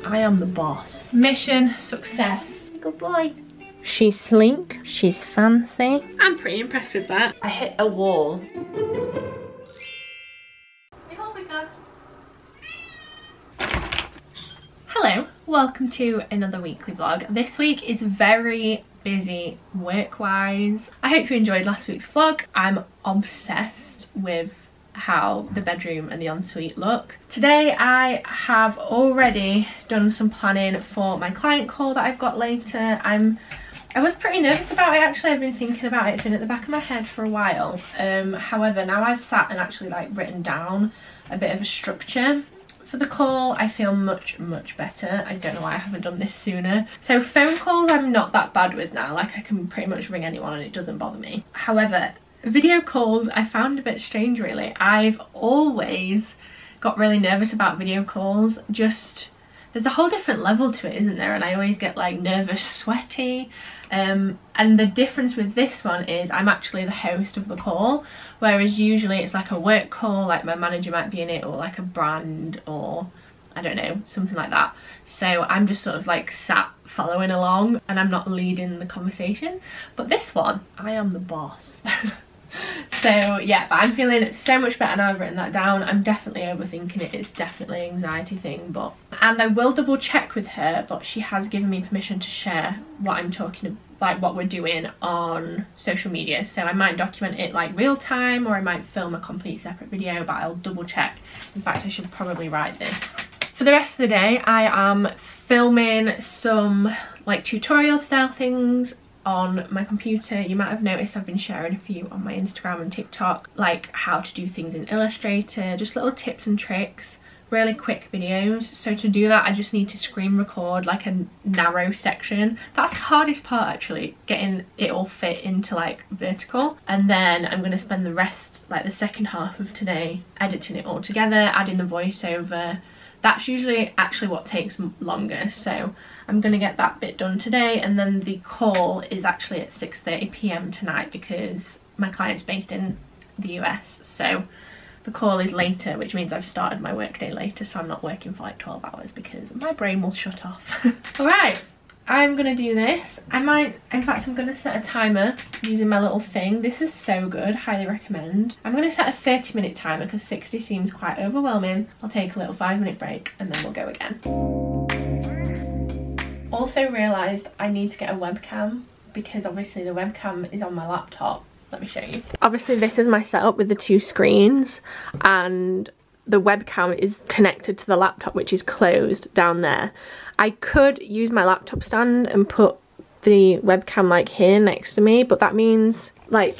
I am the boss. Mission success. Good boy. She's sleek, she's fancy. I'm pretty impressed with that. I hit a wall. Hello, welcome to another weekly vlog. This week is very busy work-wise. I hope you enjoyed last week's vlog. I'm obsessed with how the bedroom and the ensuite look. Today I have already done some planning for my client call that I've got later. I was pretty nervous about it actually. I've been thinking about it. It's been at the back of my head for a while. However, now I've sat and actually written down a bit of a structure for the call. I feel much better. I don't know why I haven't done this sooner. So phone calls I'm not that bad with now. I can pretty much ring anyone and it doesn't bother me. However, video calls I found a bit strange really. I've always got really nervous about video calls. Just there's a whole different level to it, isn't there? And I always get nervous, sweaty. And the difference with this one is I'm actually the host of the call, whereas usually it's a work call, my manager might be in it, or a brand, or I don't know, something like that. So I'm just sort of sat following along and I'm not leading the conversation. But this one, I am the boss. So yeah, but I'm feeling so much better now I've written that down. I'm definitely overthinking it. It's definitely an anxiety thing, and I will double check with her, but she has given me permission to share what I'm talking about, what we're doing on social media. So I might document it real time, or I might film a complete separate video, but I'll double check. In fact, I should probably write this. For the rest of the day, I am filming some tutorial style things on my computer. You might have noticed I've been sharing a few on my Instagram and TikTok, how to do things in Illustrator, just little tips and tricks, really quick videos. So to do that I just need to screen record a narrow section. That's the hardest part actually, getting it all fit into vertical, and then I'm going to spend the rest, the second half of today, editing it all together, adding the voiceover. That's usually actually what takes longer, so I'm going to get that bit done today. And then the call is actually at 6:30 p.m. tonight because my client's based in the US, so the call is later, which means I've started my workday later, so I'm not working for 12 hours because my brain will shut off. Alright, I'm going to do this. In fact I'm going to set a timer using my little thing. This is so good, highly recommend. I'm going to set a 30-minute timer because 60 seems quite overwhelming. I'll take a little 5-minute break and then we'll go again. Also realised I need to get a webcam because obviously the webcam is on my laptop. Let me show you. Obviously this is my setup with the 2 screens, and the webcam is connected to the laptop, which is closed down there. I could use my laptop stand and put the webcam here next to me, but that means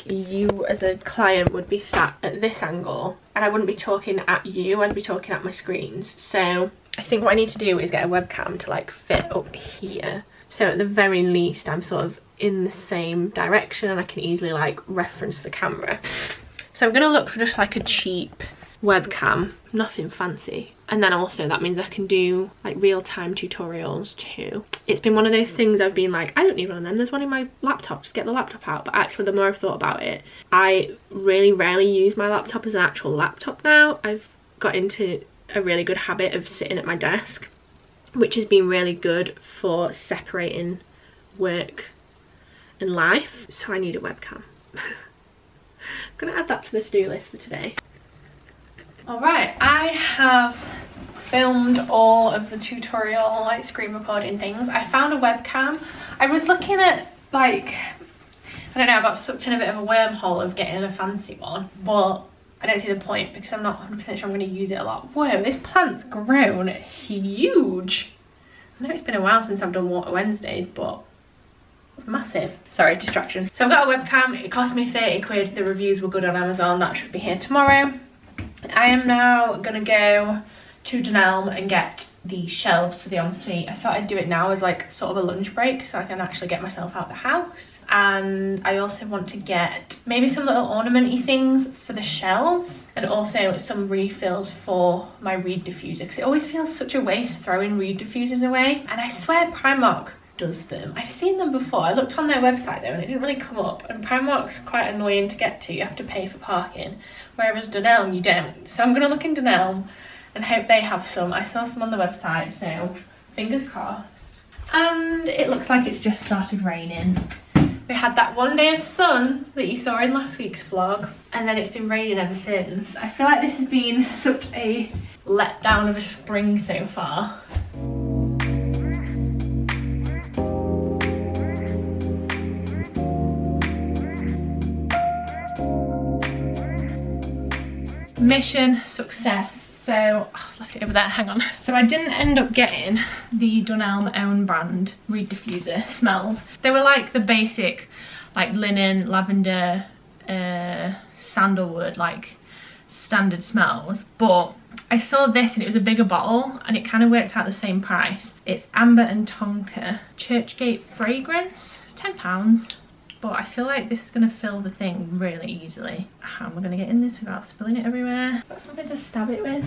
you as a client would be sat at this angle and I wouldn't be talking at you, I'd be talking at my screens. So I think what I need to do is get a webcam to fit up here, so at the very least I'm sort of in the same direction and I can easily reference the camera. So I'm gonna look for just a cheap webcam, nothing fancy. And then also that means I can do real-time tutorials too. It's been one of those things I've been I don't need one of them, there's one in my laptop, just get the laptop out. But actually the more I've thought about it, I really rarely use my laptop as an actual laptop now. I've got into a really good habit of sitting at my desk, which has been really good for separating work and life. So I need a webcam. I'm gonna add that to the to-do list for today. Alright, I have filmed all of the tutorial screen recording things. I found a webcam. I was looking at I don't know, I got sucked in a bit of a wormhole of getting a fancy one, but I don't see the point because I'm not 100% sure I'm going to use it a lot. Whoa, this plant's grown huge. I know it's been a while since I've done Water Wednesdays, but it's massive. Sorry, distraction. So I've got a webcam. It cost me 30 quid. The reviews were good on Amazon. That should be here tomorrow. I am now going to go to Dunelm and get the shelves for the ensuite. I thought I'd do it now as sort of a lunch break so I can actually get myself out the house. And I also want to get maybe some little ornament-y things for the shelves, and also some refills for my reed diffuser because it always feels such a waste throwing reed diffusers away. And I swear Primark does them. I've seen them before. I looked on their website though and it didn't really come up, and Primark's quite annoying to get to. You have to pay for parking, whereas Dunelm you don't. So I'm going to look in Dunelm and hope they have some. I saw some on the website, so Fingers crossed. And it looks like it's just started raining. We had that one day of sun that you saw in last week's vlog, and then it's been raining ever since. I feel like this has been such a letdown of a spring so far. Mission success. So, I've left it over there, hang on. So I didn't end up getting the Dunelm own brand reed diffuser smells. They were like the basic, like linen, lavender, sandalwood, like standard smells. But I saw this and it was a bigger bottle and it kind of worked out the same price. It's Amber and Tonka Churchgate fragrance, it's £10. But I feel like this is going to fill the thing really easily. How am I going to get in this without spilling it everywhere? Got something to stab it with.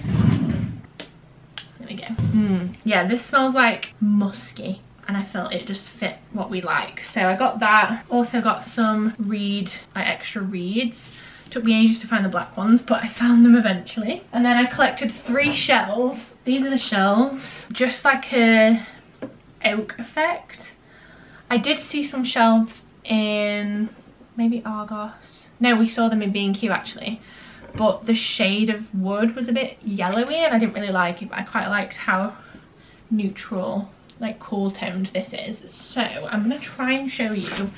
There we go. Yeah, this smells like musky and I felt it just fit what we like. So I got that. Also got some reed, like extra reeds. Took me ages to find the black ones, but I found them eventually. And then I collected 3 shelves. These are the shelves. Just like a oak effect. I did see some shelves in maybe Argos. No, we saw them in B&Q actually, but the shade of wood was a bit yellowy and I didn't really like it, but I quite liked how neutral, like cool toned this is. So I'm gonna try and show you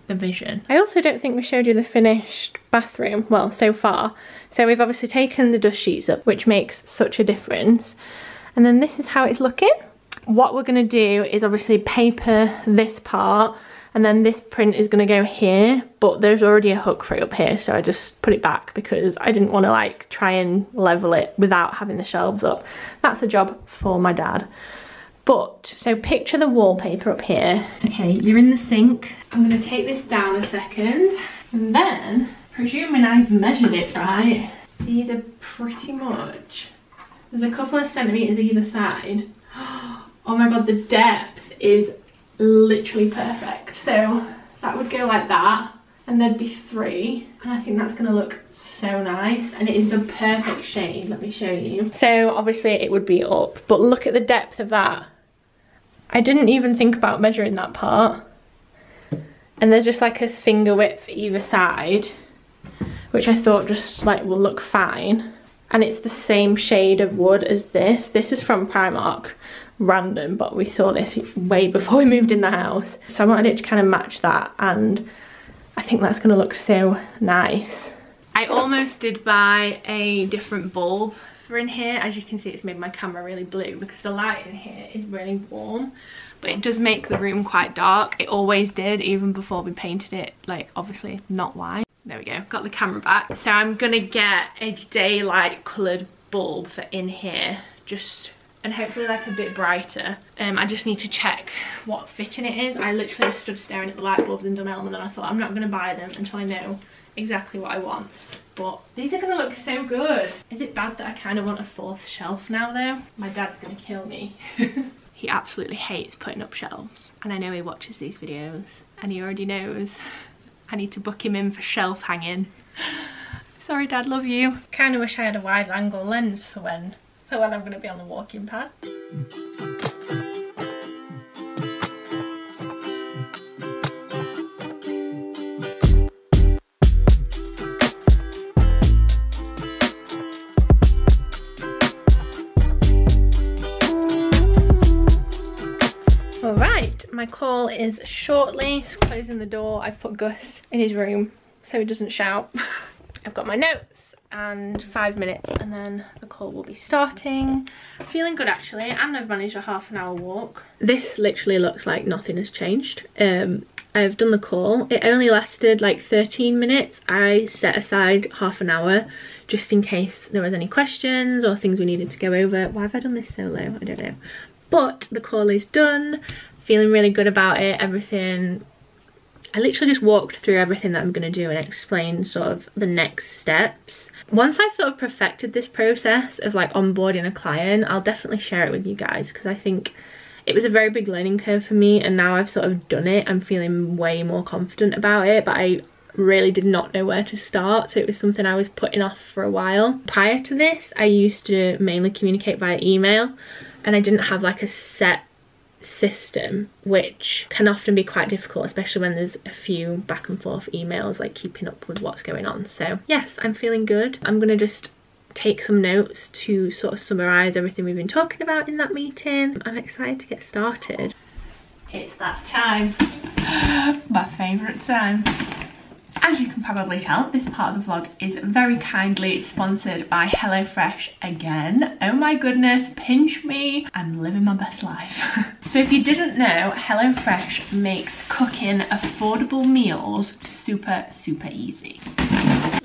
the vision. I also don't think we showed you the finished bathroom, well, so far. So we've obviously taken the dust sheets up, which makes such a difference, and then this is how it's looking. What we're gonna do is obviously paper this part, and then this print is going to go here, but there's already a hook for it up here, so I just put it back because I didn't want to like try and level it without having the shelves up. That's a job for my dad. But, so picture the wallpaper up here. Okay, you're in the sink. I'm going to take this down a second, and then, presuming I've measured it right, these are pretty much, there's a couple of centimetres either side. Oh my god, the depth is literally perfect. So that would go like that and there'd be 3, and I think that's gonna look so nice, and it is the perfect shade. Let me show you. So obviously it would be up, but look at the depth of that. I didn't even think about measuring that part, and there's just like a finger width either side, which I thought just like will look fine, and it's the same shade of wood as this. This is from Primark. Random, but we saw this way before we moved in the house, so I wanted it to kind of match that, and I think that's going to look so nice. I almost did buy a different bulb for in here. As you can see, it's made my camera really blue because the light in here is really warm, but it does make the room quite dark. It always did, even before we painted it, like obviously not white. There we go, got the camera back. So I'm gonna get a daylight coloured bulb for in here, just, and hopefully like a bit brighter. I just need to check what fitting it is. I literally just stood staring at the light bulbs in Dunelm, and then I thought I'm not going to buy them until I know exactly what I want. But these are going to look so good. Is it bad that I kind of want a 4th shelf now though? My dad's going to kill me. He absolutely hates putting up shelves, and I know he watches these videos and he already knows I need to book him in for shelf hanging. Sorry Dad, love you. Kind of wish I had a wide angle lens for when I'm going to be on the walking pad. Alright, my call is shortly. Just closing the door. I've put Gus in his room so he doesn't shout. I've got my notes and 5 minutes and then the call will be starting. Feeling good actually, and I've managed a half-an-hour walk. This literally looks like nothing has changed. I've done the call. It only lasted like 13 minutes. I set aside half an hour just in case there was any questions or things we needed to go over. Why have I done this so low? I don't know. But the call is done. Feeling really good about it. Everything, I literally just walked through everything that I'm going to do and explained sort of the next steps. Once I've sort of perfected this process of like onboarding a client, I'll definitely share it with you guys, because I think it was a very big learning curve for me, and now I've sort of done it, I'm feeling way more confident about it, but I really did not know where to start, so it was something I was putting off for a while. Prior to this, I used to mainly communicate via email, and I didn't have like a set system, which can often be quite difficult, especially when there's a few back and forth emails, like keeping up with what's going on. So yes, I'm feeling good. I'm gonna just take some notes to sort of summarize everything we've been talking about in that meeting. I'm excited to get started. It's that time, my favourite time. As you can probably tell, this part of the vlog is very kindly sponsored by HelloFresh again. Oh my goodness, pinch me, I'm living my best life. So if you didn't know, HelloFresh makes cooking affordable meals super easy.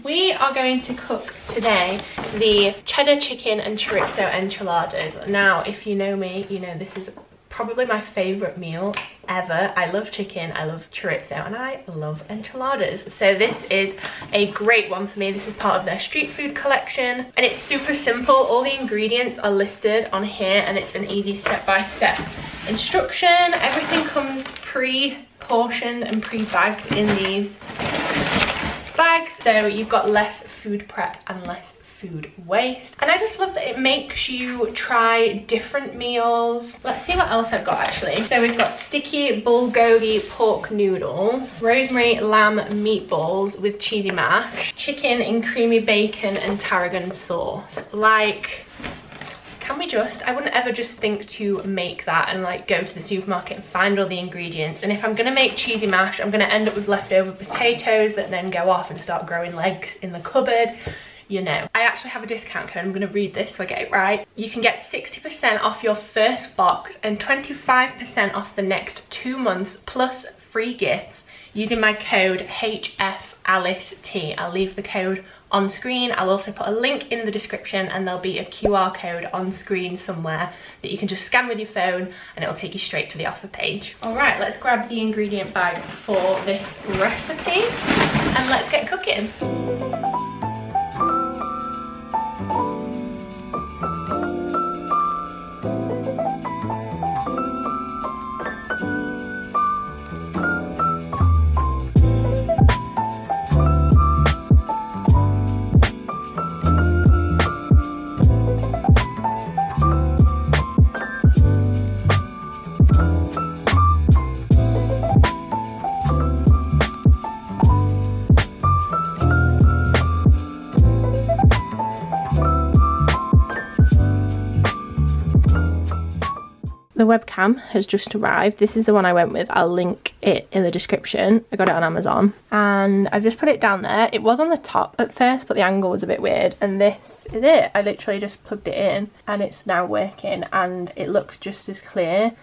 We are going to cook today the cheddar chicken and chorizo enchiladas. Now, if you know me, you know this is probably my favorite meal ever. I love chicken, I love chorizo, and I love enchiladas. So this is a great one for me. This is part of their street food collection, and it's super simple. All the ingredients are listed on here, and it's an easy step-by-step instruction. Everything comes pre-portioned and pre-bagged in these bags, so you've got less food prep and less food waste. And I just love that it makes you try different meals. Let's see what else I've got actually. So we've got sticky bulgogi pork noodles, rosemary lamb meatballs with cheesy mash, chicken in creamy bacon and tarragon sauce. Like, can we just, I wouldn't ever just think to make that and like go to the supermarket and find all the ingredients. And if I'm gonna make cheesy mash, I'm gonna end up with leftover potatoes that then go off and start growing legs in the cupboard. You know. I actually have a discount code. I'm going to read this so I get it right. You can get 60% off your first box and 25% off the next 2 months plus free gifts using my code HFAliceT. I'll leave the code on screen. I'll also put a link in the description, and there'll be a QR code on screen somewhere that you can just scan with your phone and it'll take you straight to the offer page. All right, let's grab the ingredient bag for this recipe and let's get cooking. The webcam has just arrived. This is the one I went with. I'll link it in the description. I got it on Amazon and I've just put it down there. It was on the top at first, but the angle was a bit weird, and this is it. I literally just plugged it in and it's now working, and it looks just as clear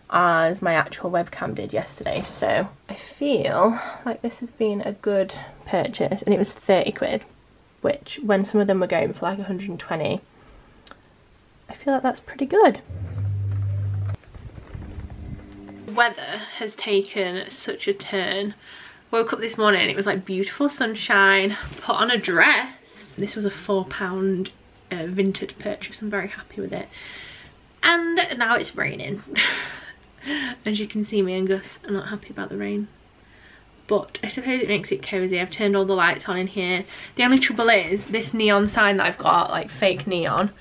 as my actual webcam did yesterday. So I feel like this has been a good purchase, and it was 30 quid, which when some of them were going for like 120, I feel like that's pretty good. Weather has taken such a turn. Woke up this morning, it was like beautiful sunshine, put on a dress. This was a £4 vintage purchase. I'm very happy with it, and now it's raining. As you can see, me and Gus are not happy about the rain, but I suppose it makes it cozy. I've turned all the lights on in here. The only trouble is this neon sign that I've got, like fake neon,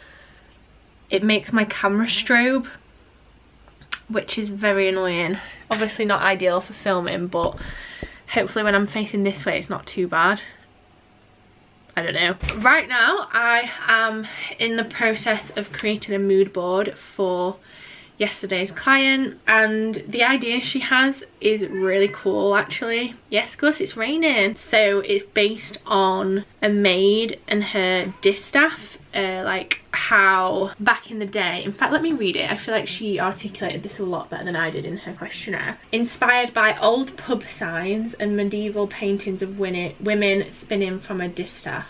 it makes my camera strobe, which is very annoying. Obviously not ideal for filming, but hopefully when I'm facing this way it's not too bad. I don't know. Right now I am in the process of creating a mood board for yesterday's client, and the idea she has is really cool actually. Yes, Gus, it's raining. So it's based on a maid and her distaff, like how back in the day, in fact let me read it, I feel like she articulated this a lot better than I did in her questionnaire. Inspired by old pub signs and medieval paintings of women spinning from a distaff,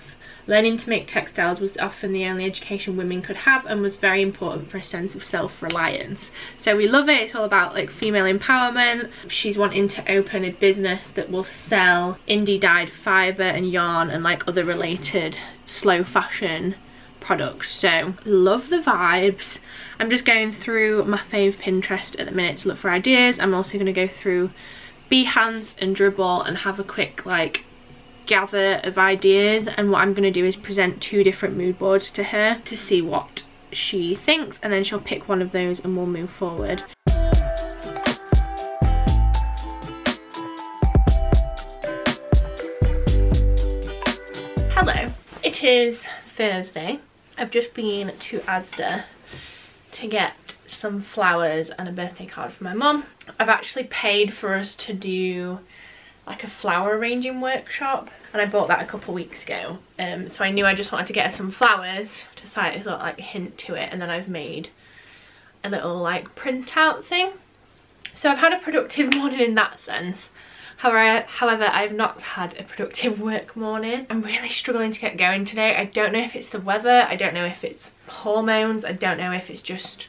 learning to make textiles was often the only education women could have and was very important for a sense of self-reliance. So we love it. It's all about like female empowerment. She's wanting to open a business that will sell indie dyed fibre and yarn and like other related slow fashion products. So love the vibes. I'm just going through my fave Pinterest at the minute to look for ideas. I'm also going to go through Behance and Dribbble and have a quick like gather of ideas, and what I'm going to do is present 2 different mood boards to her to see what she thinks, and then she'll pick one of those and we'll move forward. Hello, it is Thursday. I've just been to Asda to get some flowers and a birthday card for my mum. I've actually paid for us to do like a flower arranging workshop, and I bought that a couple weeks ago. So I knew I just wanted to get her some flowers to sort of like hint to it, and then I've made a little like printout thing. So I've had a productive morning in that sense. However, I've not had a productive work morning. I'm really struggling to get going today. I don't know if it's the weather, I don't know if it's hormones, I don't know if it's just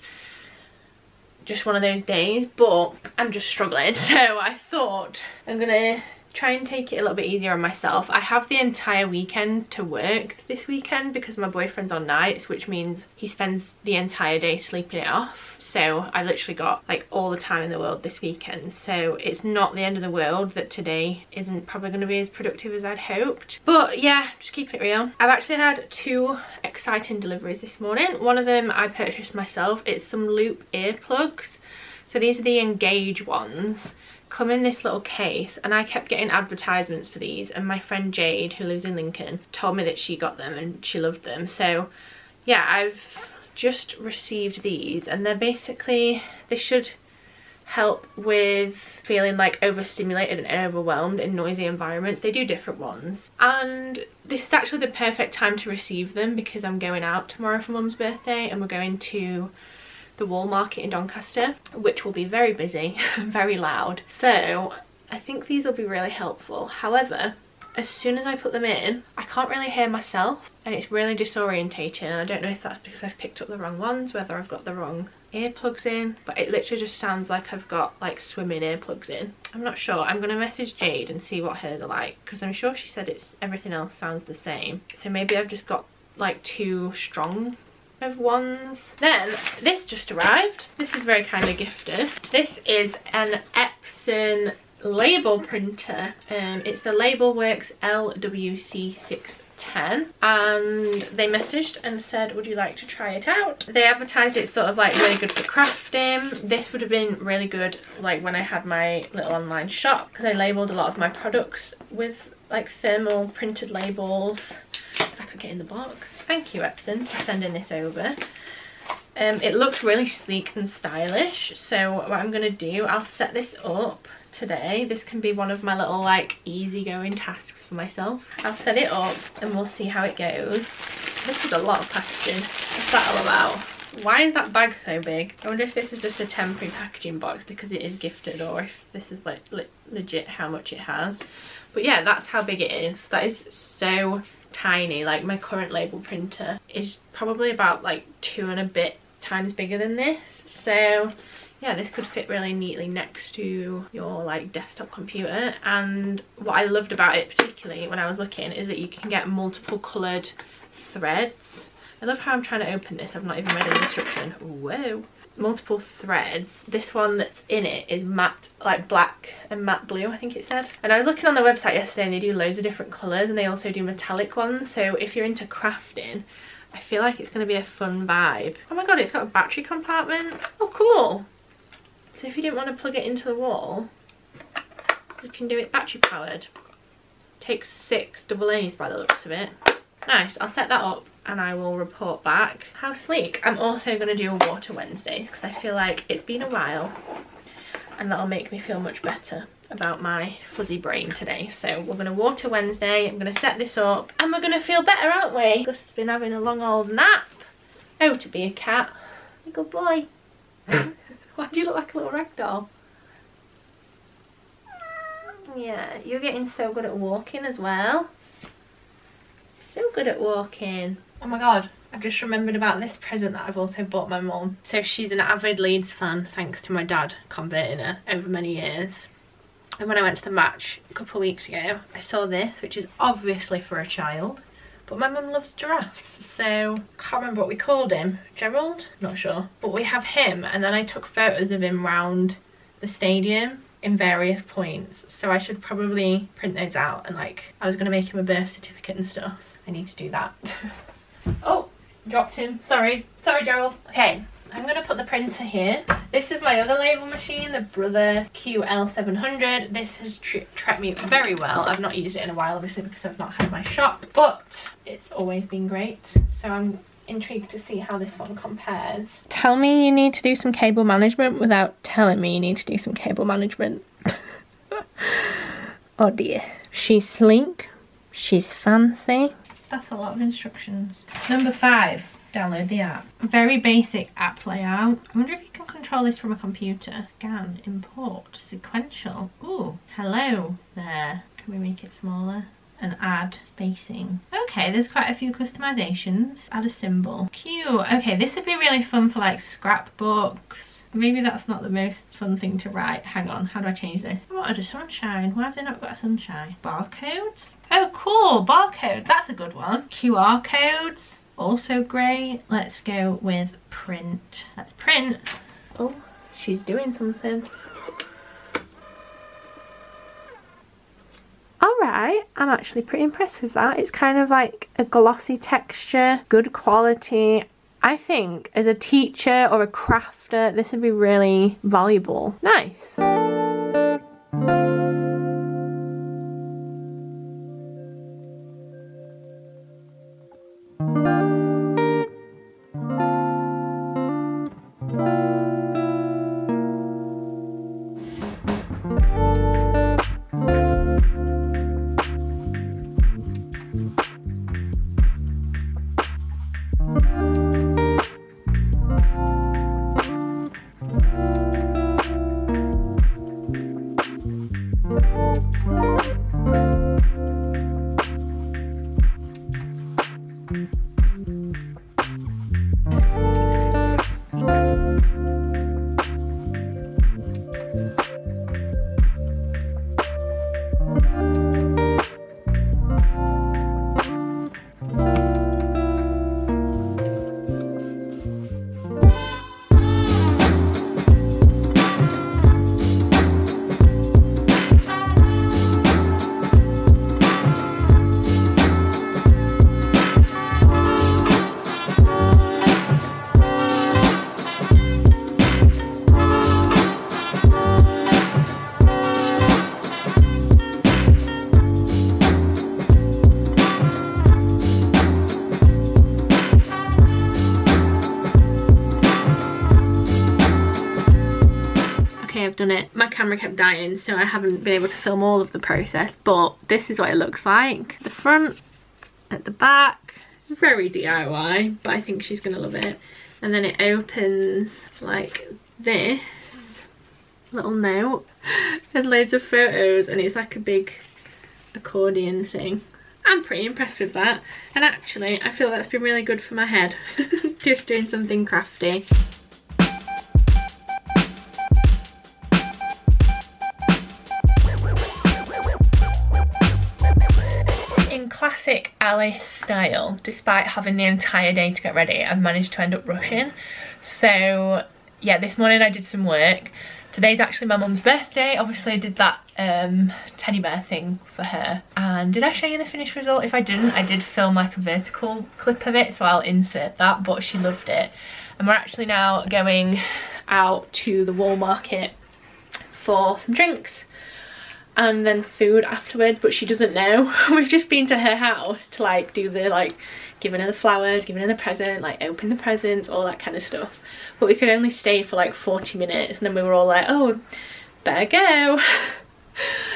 one of those days, but I'm just struggling. So I thought I'm gonna try and take it a little bit easier on myself. I have the entire weekend to work this weekend because my boyfriend's on nights, which means he spends the entire day sleeping it off. So I literally got like all the time in the world this weekend. So it's not the end of the world that today isn't probably going to be as productive as I'd hoped. But yeah, just keeping it real. I've actually had 2 exciting deliveries this morning. One of them I purchased myself. It's some Loop earplugs. So these are the Engage ones. Come in this little case, and I kept getting advertisements for these, and my friend Jade, who lives in Lincoln, told me that she got them and she loved them. So yeah, I've just received these, and they're basically, they should help with feeling like overstimulated and overwhelmed in noisy environments. They do different ones, and this is actually the perfect time to receive them because I'm going out tomorrow for Mum's birthday, and we're going to the Wall Market in Doncaster, which will be very busy, very loud. So I think these will be really helpful. However, as soon as I put them in, I can't really hear myself, and it's really disorientating. And I don't know if that's because I've picked up the wrong ones, whether I've got the wrong earplugs in, but it literally just sounds like I've got like swimming earplugs in. I'm not sure. I'm gonna message Jade and see what hers are like, because I'm sure she said it's everything else sounds the same. So maybe I've just got like too strong of ones. Then this just arrived. This is very kindly gifted. This is an Epson label printer. It's the Labelworks LWC610, and they messaged and said, would you like to try it out? They advertised it's sort of like really good for crafting. This would have been really good like when I had my little online shop, because I labelled a lot of my products with like thermal printed labels. If I could get in the box. Thank you, Epson, for sending this over. It looks really sleek and stylish, so what I'm gonna do, I'll set this up today. This can be one of my little like easygoing tasks for myself. I'll set it up and we'll see how it goes. This is a lot of packaging. What's that all about? Why is that bag so big? I wonder if this is just a temporary packaging box because it is gifted, or if this is like legit how much it has. But yeah, that's how big it is. That is so tiny. Like my current label printer is probably about like 2 and a bit times bigger than this. So yeah, this could fit really neatly next to your like desktop computer. And what I loved about it particularly when I was looking is that you can get multiple coloured threads. I love how I'm trying to open this. I've not even read an instruction. Whoa. Multiple threads. This one that's in it is matte, like black and matte blue, I think it said. And I was looking on their website yesterday, and they do loads of different colours, and they also do metallic ones. So if you're into crafting, I feel like it's going to be a fun vibe. Oh my god, it's got a battery compartment. Oh cool. So if you didn't want to plug it into the wall, you can do it battery powered. Takes 6 AA's by the looks of it. Nice. I'll set that up and I will report back. How sleek. I'm also going to do a Water Wednesdays because I feel like it's been a while, and that'll make me feel much better about my fuzzy brain today. So we're going to Water Wednesday. I'm going to set this up and we're going to feel better, aren't we? Gus has been having a long old nap. Oh, to be a cat. Good boy. Why do you look like a little rag doll? Yeah, you're getting so good at walking as well. So good at walking. Oh my god, I've just remembered about this present that I've also bought my mum. So she's an avid Leeds fan thanks to my dad converting her over many years. And when I went to the match a couple of weeks ago, I saw this, which is obviously for a child, but my mum loves giraffes, so I can't remember what we called him. Gerald? Not sure. But we have him, and then I took photos of him round the stadium in various points, so I should probably print those out, and like I was going to make him a birth certificate and stuff. I need to do that. Oh, dropped him. Sorry Gerald. Okay, I'm gonna put the printer here. This is my other label machine, the Brother QL700. This has treated me very well. I've not used it in a while, obviously, because I've not had my shop, but it's always been great. So I'm intrigued to see how this one compares. Tell me you need to do some cable management without telling me you need to do some cable management. Oh dear. She's sleek. She's fancy. That's a lot of instructions. Number 5. Download the app. Very basic app layout. I wonder if you can control this from a computer. Scan, import, sequential. Ooh, hello there. Can we make it smaller? And add spacing. Okay, there's quite a few customizations. Add a symbol. Cute. Okay, this would be really fun for like scrapbooks. Maybe that's not the most fun thing to write. Hang on, how do I change this? I wanted a sunshine. Why have they not got a sunshine? Barcodes? Oh, cool, barcodes. That's a good one. QR codes. Also great. Let's go with print. Let's print. Oh, she's doing something. Alright, I'm actually pretty impressed with that. It's kind of like a glossy texture, good quality. I think as a teacher or a crafter, this would be really valuable. Nice. I've done it. My camera kept dying, so I haven't been able to film all of the process, but this is what it looks like. The front, at the back, very DIY, but I think she's gonna love it. And then it opens like this, little note, and loads of photos, and it's like a big accordion thing. I'm pretty impressed with that, and actually I feel that's been really good for my head. Just doing something crafty. In classic Alice style, despite having the entire day to get ready, I've managed to end up rushing. So yeah, this morning I did some work. Today's actually my mum's birthday. Obviously I did that teddy bear thing for her. And did I show you the finished result? If I didn't, I did film like a vertical clip of it, so I'll insert that, but she loved it. And we're actually now going out to the Wall Market for some drinks and then food afterwards, but she doesn't know. We've just been to her house to like do the like giving her the flowers, giving her the present, like open the presents, all that kind of stuff. But we could only stay for like 40 minutes, and then we were all like, oh, better go.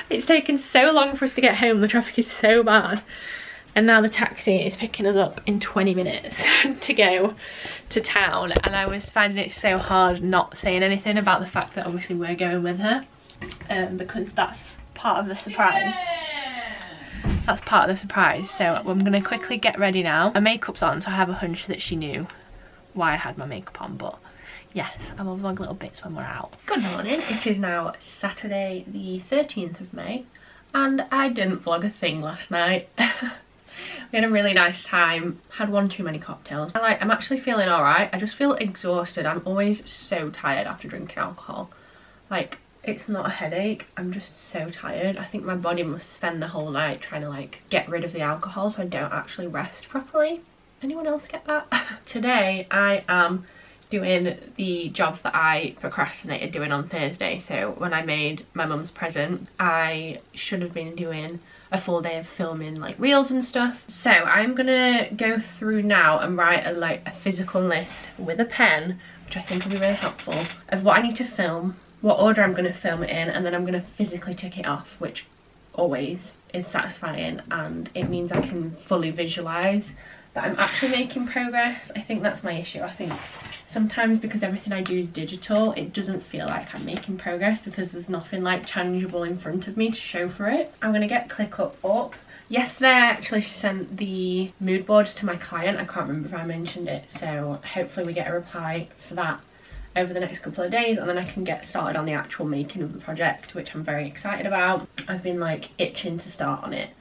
It's taken so long for us to get home, the traffic is so bad. And now the taxi is picking us up in 20 minutes to go to town. And I was finding it so hard not saying anything about the fact that obviously we're going with her, because that's part of the surprise. That's part of the surprise. So I'm gonna quickly get ready now. My makeup's on, so I have a hunch that she knew why I had my makeup on, but yes, I will vlog little bits when we're out. Good morning. It is now Saturday the 13th of May, and I didn't vlog a thing last night. We had a really nice time, had one too many cocktails. I'm actually feeling alright. I just feel exhausted. I'm always so tired after drinking alcohol. Like, it's not a headache, I'm just so tired. I think my body must spend the whole night trying to like get rid of the alcohol so I don't actually rest properly. Anyone else get that? Today I am doing the jobs that I procrastinated doing on Thursday. So when I made my mum's present, I should have been doing a full day of filming like reels and stuff. So I'm gonna go through now and write a physical list with a pen, which I think will be really helpful, of what I need to film, what order I'm gonna film it in, and then I'm gonna physically tick it off, which always is satisfying, and it means I can fully visualize that I'm actually making progress. I think that's my issue. I think sometimes because everything I do is digital, it doesn't feel like I'm making progress because there's nothing like tangible in front of me to show for it. I'm gonna get ClickUp up. Yesterday I actually sent the mood boards to my client. I can't remember if I mentioned it, so hopefully we get a reply for that over the next couple of days, and then I can get started on the actual making of the project, which I'm very excited about. I've been like itching to start on it.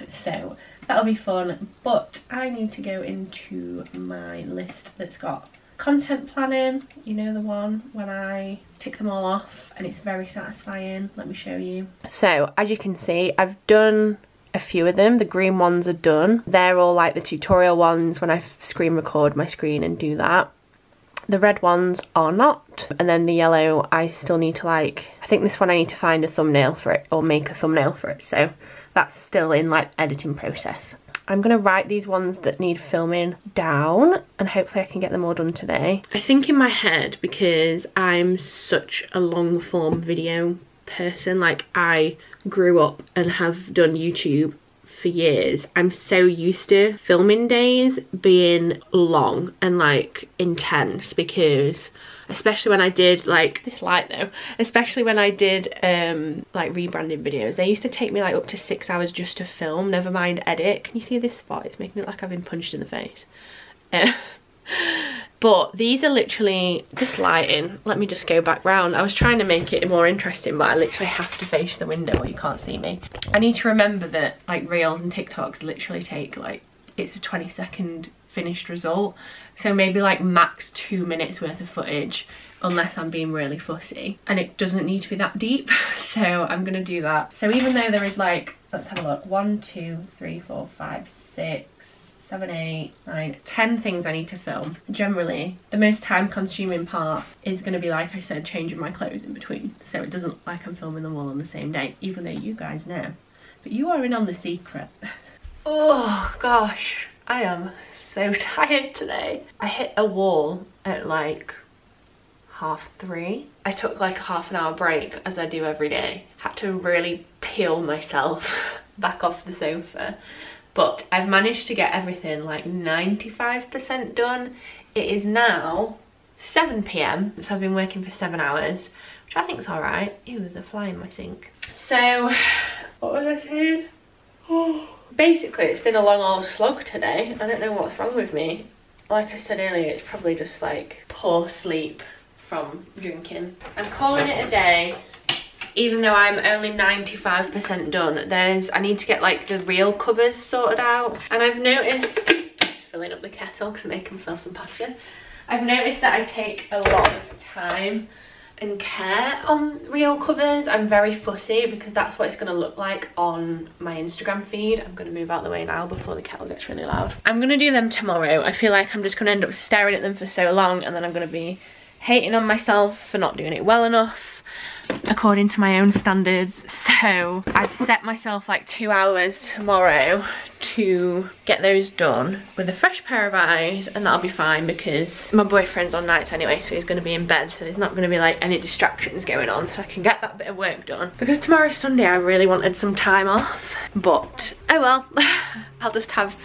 So that'll be fun, but I need to go into my list that's got content planning, you know, the one when I tick them all off, and it's very satisfying. Let me show you. So as you can see, I've done a few of them. The green ones are done. They're all like the tutorial ones when I screen record my screen and do that. The red ones are not, and then the yellow I still need to I think this one I need to find a thumbnail for it or make a thumbnail for it, so that's still in like editing process. I'm gonna write these ones that need filming down, and hopefully I can get them all done today. I think in my head, because I'm such a long form video person, like I grew up and have done YouTube for years, I'm so used to filming days being long and like intense, because especially when I did like this light though, especially when I did like rebranding videos, they used to take me like up to 6 hours just to film, never mind edit. Can you see this spot? It's making it look like I've been punched in the face. But these are literally, this lighting, let me just go back round. I was trying to make it more interesting, but I literally have to face the window or you can't see me. I need to remember that like reels and TikToks literally take like, it's a 20-second finished result. So maybe like max 2 minutes worth of footage, unless I'm being really fussy. And it doesn't need to be that deep. So I'm gonna do that. So even though there is like, let's have a look, 1, 2, 3, 4, 5, 6, 7, 8, 9, 10 things I need to film. Generally, the most time consuming part is going to be, like I said, changing my clothes in between. So it doesn't look like I'm filming them all on the same day, even though you guys know. But you are in on the secret. Oh gosh, I am so tired today. I hit a wall at like 3:30. I took like a half-an-hour break, as I do every day. Had to really peel myself back off the sofa. But I've managed to get everything like 95% done. It is now 7 PM, so I've been working for 7 hours, which I think is all right. Ew, there's a fly in my sink. So, what was I saying? Oh. Basically, it's been a long old slog today. I don't know what's wrong with me. Like I said earlier, it's probably just like poor sleep from drinking. I'm calling it a day. Even though I'm only 95% done, I need to get like the reel covers sorted out. And I've noticed, just filling up the kettle because I'm making myself some pasta. I've noticed that I take a lot of time and care on reel covers. I'm very fussy because that's what it's gonna look like on my Instagram feed. I'm gonna move out the way now before the kettle gets really loud. I'm gonna do them tomorrow. I feel like I'm just gonna end up staring at them for so long, and then I'm gonna be hating on myself for not doing it well enough, according to my own standards. So I've set myself like 2 hours tomorrow to get those done with a fresh pair of eyes, and that'll be fine because my boyfriend's on nights anyway, so he's going to be in bed, so there's not going to be like any distractions going on, so I can get that bit of work done. Because tomorrow's Sunday, I really wanted some time off, but oh well. I'll just have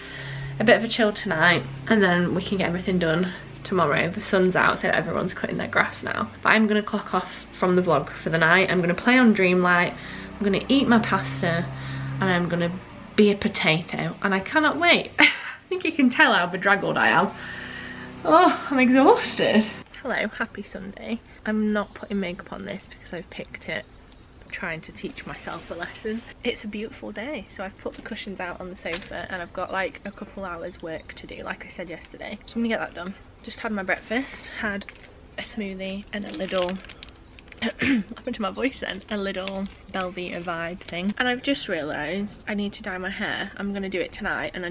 a bit of a chill tonight, and then we can get everything done tomorrow. The sun's out, so everyone's cutting their grass now. But I'm gonna clock off from the vlog for the night. I'm gonna play on Dreamlight, I'm gonna eat my pasta, and I'm gonna be a potato, and I cannot wait. I think you can tell how bedraggled I am. Oh, I'm exhausted. Hello, happy Sunday. I'm not putting makeup on this because I've picked it. I'm trying to teach myself a lesson. It's a beautiful day, so I've put the cushions out on the sofa, and I've got like a couple hours work to do, like I said yesterday. So I'm gonna get that done. Just had my breakfast, had a smoothie and a little happened to my voice then? A little Velveeta vibe thing. And I've just realised I need to dye my hair. I'm going to do it tonight, and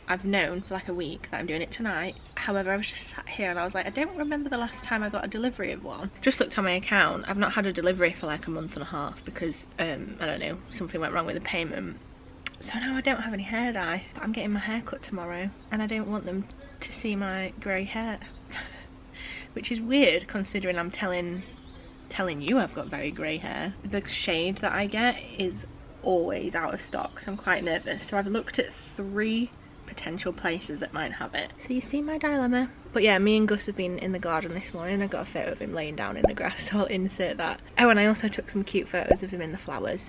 I've known for like a week that I'm doing it tonight. However, I was just sat here and I was like, I don't remember the last time I got a delivery of one. Just looked on my account. I've not had a delivery for like a month and a half because, I don't know, something went wrong with the payment. So now I don't have any hair dye, but I'm getting my hair cut tomorrow and I don't want them to see my grey hair. Which is weird considering I'm telling you I've got very grey hair. The shade that I get is always out of stock, so I'm quite nervous. So I've looked at 3 potential places that might have it. So you see my dilemma. But yeah, me and Gus have been in the garden this morning. I got a photo of him laying down in the grass, so I'll insert that. Oh, and I also took some cute photos of him in the flowers.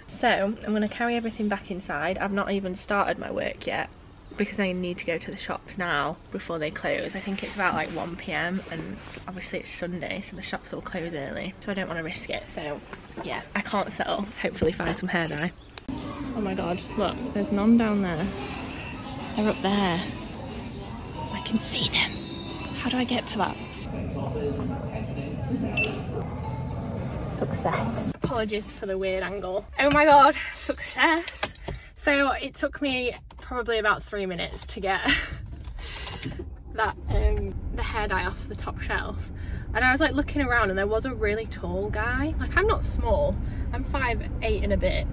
So I'm going to carry everything back inside. I've not even started my work yet because I need to go to the shops now before they close. I think it's about like 1 PM and obviously it's Sunday, so the shops will close early, so I don't want to risk it. So yeah, I can't settle. Hopefully find some hair dye. Oh my god, look, there's none down there. They're up there. I can see them. How do I get to that? Success. Apologies for the weird angle. Oh my god, success. So it took me probably about 3 minutes to get that the hair dye off the top shelf, and I was like looking around and there was a really tall guy. Like, I'm not small, I'm 5'8" and a bit,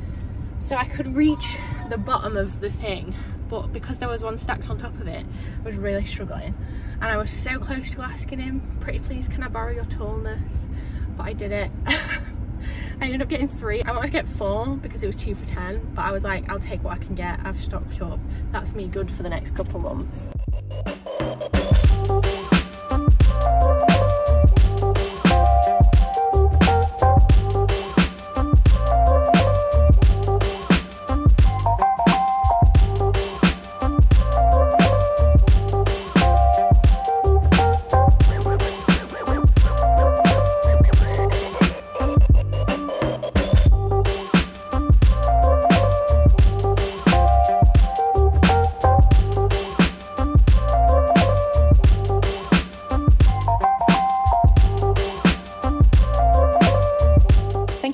so I could reach the bottom of the thing, but because there was one stacked on top of it, I was really struggling. And I was so close to asking him, pretty please can I borrow your tallness, but I did it. I ended up getting 3. I wanted to get 4 because it was 2 for 10, but I was like, I'll take what I can get. I've stocked up. That's me good for the next couple months.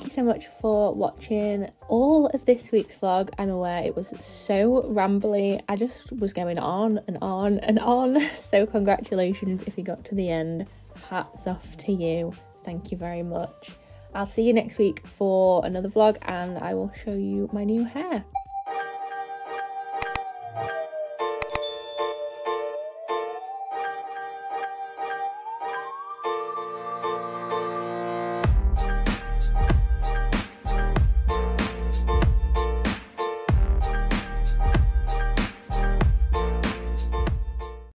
So much for watching all of this week's vlog. I'm aware it was so rambly. I just was going on and on and on. So congratulations if you got to the end. Hats off to you. Thank you very much. I'll see you next week for another vlog and I will show you my new hair.